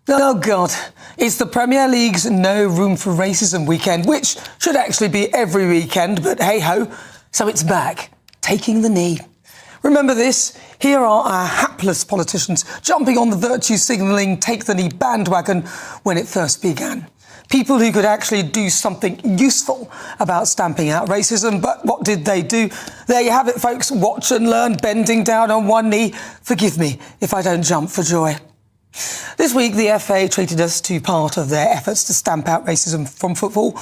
Oh, God. It's the Premier League's No Room for Racism weekend, which should actually be every weekend, but hey-ho. So it's back, taking the knee. Remember this? Here are our hapless politicians jumping on the virtue signalling take the knee bandwagon when it first began. People who could actually do something useful about stamping out racism, but what did they do? There you have it, folks. Watch and learn, bending down on one knee. Forgive me if I don't jump for joy. This week, the FA treated us to part of their efforts to stamp out racism from football,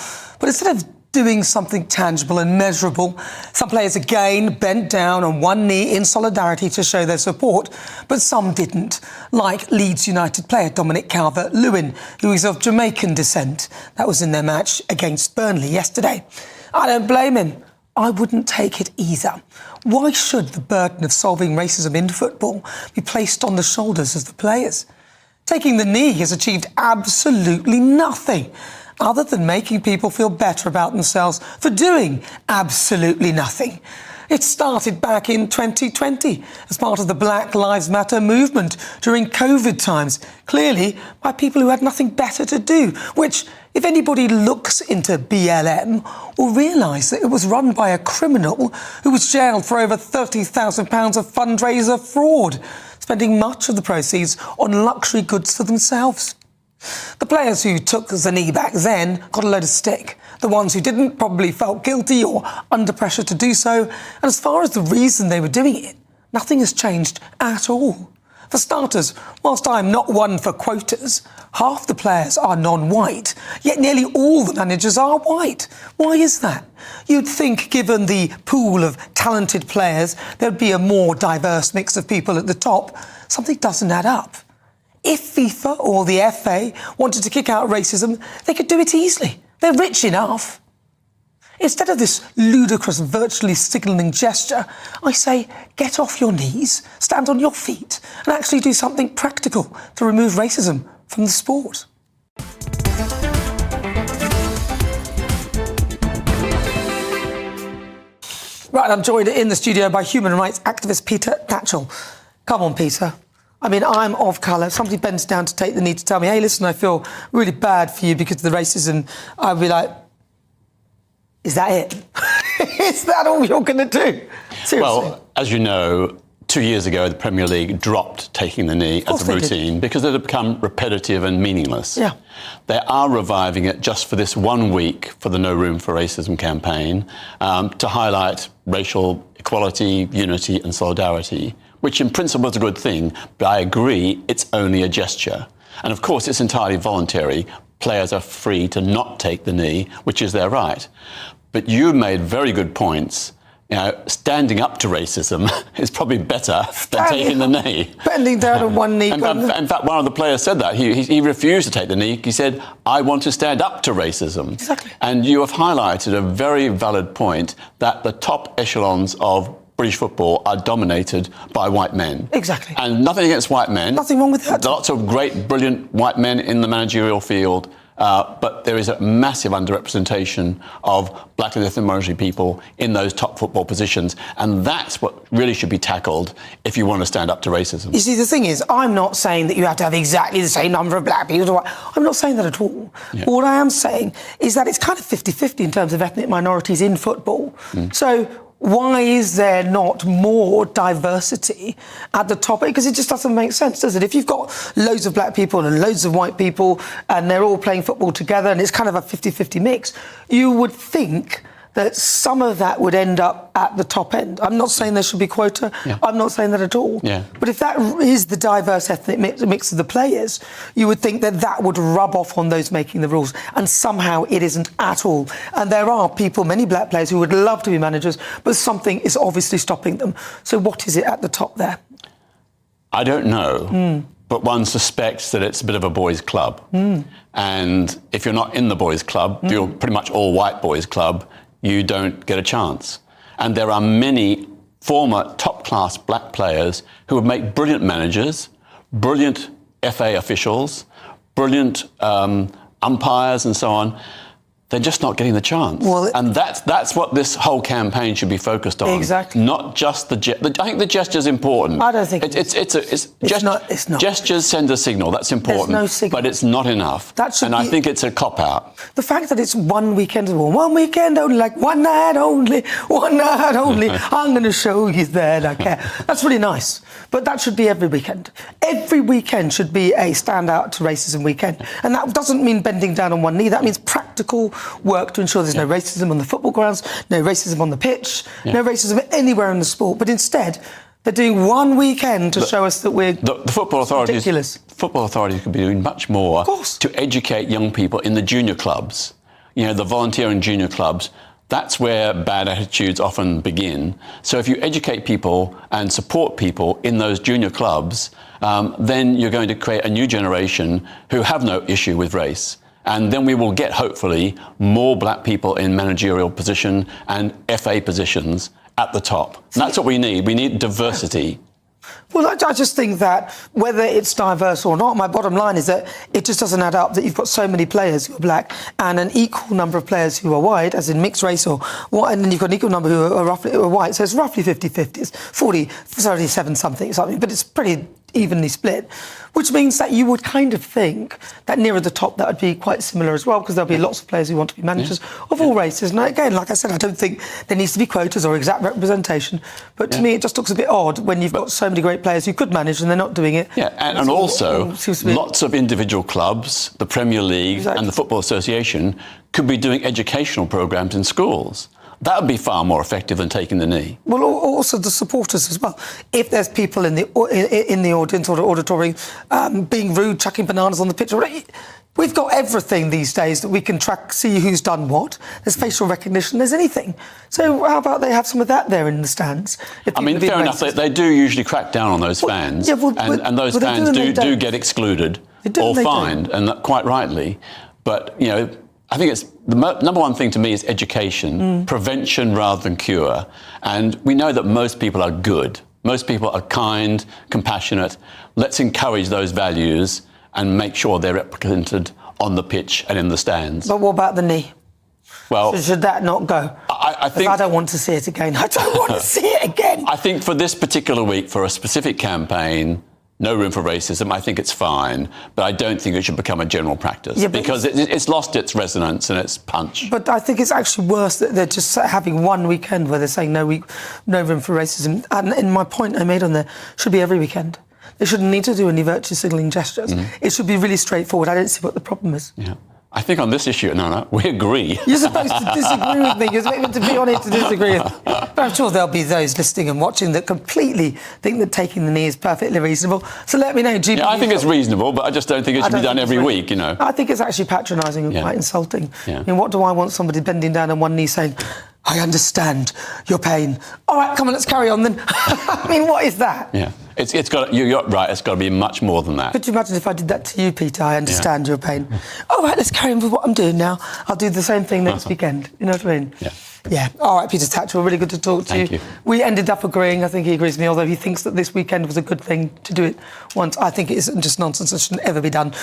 but instead of doing something tangible and measurable, some players again bent down on one knee in solidarity to show their support, but some didn't, like Leeds United player Dominic Calvert-Lewin, who is of Jamaican descent. That was in their match against Burnley yesterday. I don't blame him. I wouldn't take it either. Why should the burden of solving racism in football be placed on the shoulders of the players? Taking the knee has achieved absolutely nothing other than making people feel better about themselves for doing absolutely nothing. It started back in 2020 as part of the Black Lives Matter movement during COVID times, clearly by people who had nothing better to do, which, if anybody looks into BLM, will realise that it was run by a criminal who was jailed for over £30,000 of fundraiser fraud, spending much of the proceeds on luxury goods for themselves. The players who took the knee back then got a load of stick. The ones who didn't probably felt guilty or under pressure to do so. And as far as the reason they were doing it, nothing has changed at all. For starters, whilst I'm not one for quotas, half the players are non-white, yet nearly all the managers are white. Why is that? You'd think, given the pool of talented players, there'd be a more diverse mix of people at the top. Something doesn't add up. If FIFA or the FA wanted to kick out racism, they could do it easily. They're rich enough. Instead of this ludicrous, virtually signalling gesture, I say, get off your knees, stand on your feet, and actually do something practical to remove racism from the sport. Right, I'm joined in the studio by human rights activist Peter Tatchell. Come on, Peter. I mean, I'm of colour. If somebody bends down to take the knee to tell me, hey, listen, I feel really bad for you because of the racism, I'd be like, is that it? Is that all you're going to do? Seriously. Well, as you know, 2 years ago, the Premier League dropped taking the knee as a routine because it had become repetitive and meaningless. Yeah. They are reviving it just for this 1 week for the No Room for Racism campaign to highlight racial equality, unity and solidarity, which in principle is a good thing, but I agree it's only a gesture. And of course, it's entirely voluntary. Players are free to not take the knee, which is their right. But you made very good points. You know, standing up to racism is probably better than taking the knee. Bending down on one knee. In fact, one of the players said that. He refused to take the knee. He said, I want to stand up to racism. Exactly. And you have highlighted a very valid point that the top echelons of British football are dominated by white men. Exactly. And nothing against white men. Nothing wrong with that. Lots of great, brilliant white men in the managerial field. But there is a massive underrepresentation of black and ethnic minority people in those top football positions. And that's what really should be tackled if you want to stand up to racism. You see, the thing is, I'm not saying that you have to have exactly the same number of black people. I'm not saying that at all. Yeah. What I am saying is that it's kind of 50-50 in terms of ethnic minorities in football. So why is there not more diversity at the top? Because it just doesn't make sense, does it? If you've got loads of black people and loads of white people and they're all playing football together and it's kind of a 50-50 mix, you would think that some of that would end up at the top end. I'm not saying there should be quota. Yeah. I'm not saying that at all. Yeah. But if that is the diverse ethnic mix of the players, you would think that that would rub off on those making the rules. And somehow it isn't at all. And there are people, many black players, who would love to be managers, but something is obviously stopping them. So what is it at the top there? I don't know. But one suspects that it's a bit of a boys' club. And if you're not in the boys' club, you're pretty much all white boys' club, you don't get a chance. And there are many former top-class black players who would make brilliant managers, brilliant FA officials, brilliant umpires and so on. they're just not getting the chance. Well, and that's what this whole campaign should be focused on. Exactly. Not just I think the gesture's important. I don't think it's not. Gestures send a signal. That's important. There's no signal. But it's not enough. I think it's a cop-out. The fact that it's one weekend only, like one night only, I'm going to show you that I care. That's really nice. But that should be every weekend. Every weekend should be a stand out to racism weekend. And that doesn't mean bending down on one knee. That means practical work to ensure there's no racism on the football grounds, no racism on the pitch, no racism anywhere in the sport. But instead, they're doing one weekend to show us that we're the football authorities. Ridiculous. Football authorities could be doing much more to educate young people in the junior clubs. You know, the volunteer and junior clubs. That's where bad attitudes often begin. So if you educate people and support people in those junior clubs, then you're going to create a new generation who have no issue with race. And then we will get, hopefully, more black people in managerial position and FA positions at the top. And that's what we need. We need diversity. Well, I just think that whether it's diverse or not, my bottom line is that it just doesn't add up that you've got so many players who are black and an equal number of players who are white, as in mixed race, and then you've got an equal number who are white. So it's roughly 50-50. It's 37 something, but it's pretty evenly split, which means that you would kind of think that nearer the top that would be quite similar as well, because there'll be lots of players who want to be managers of all races. And again, like I said, I don't think there needs to be quotas or exact representation, but to me it just looks a bit odd when you've got so many great players who could manage and they're not doing it. Yeah, and also lots of individual clubs, the Premier League and the Football Association could be doing educational programmes in schools. That would be far more effective than taking the knee. Well, also the supporters as well. If there's people in the audience or auditorium being rude, chucking bananas on the pitch, we've got everything these days that we can track, see who's done what. There's facial recognition, there's anything. So how about they have some of that there in the stands? I mean, fair enough, they do usually crack down on those fans. Yeah, and those fans do get excluded or fined, and quite rightly. But, you know, I think it's the number one thing to me is education, prevention rather than cure. And we know that most people are good. Most people are kind, compassionate. Let's encourage those values and make sure they're represented on the pitch and in the stands. But what about the knee? Well, should that not go? I think I don't want to see it again. I don't want to see it again. I think for this particular week, for a specific campaign, no room for racism, I think it's fine, but I don't think it should become a general practice because it's lost its resonance and its punch. But I think it's actually worse that they're just having one weekend where they're saying no room for racism. And my point I made on there should be every weekend. They shouldn't need to do any virtue signalling gestures. It should be really straightforward. I don't see what the problem is. Yeah. I think on this issue, no, we agree. You're supposed to disagree with me. You're supposed to be on it to disagree. But I'm sure there'll be those listening and watching that completely think that taking the knee is perfectly reasonable. So let me know. I think it's reasonable, but I just don't think it should be done every week, you know. I think it's actually patronising and quite insulting. Yeah. I mean, what do I want somebody bending down on one knee saying, I understand your pain. All right, come on, let's carry on then. I mean, what is that? Yeah, it's got. You're right. It's got to be much more than that. Could you imagine if I did that to you, Peter? I understand your pain. All right, let's carry on with what I'm doing now. I'll do the same thing next weekend. You know what I mean? Yeah. Yeah. All right, Peter Tatchell, really good to talk to you. Thank you. We ended up agreeing. I think he agrees with me, although he thinks that this weekend was a good thing to do it once. I think it isn't just nonsense. It shouldn't ever be done.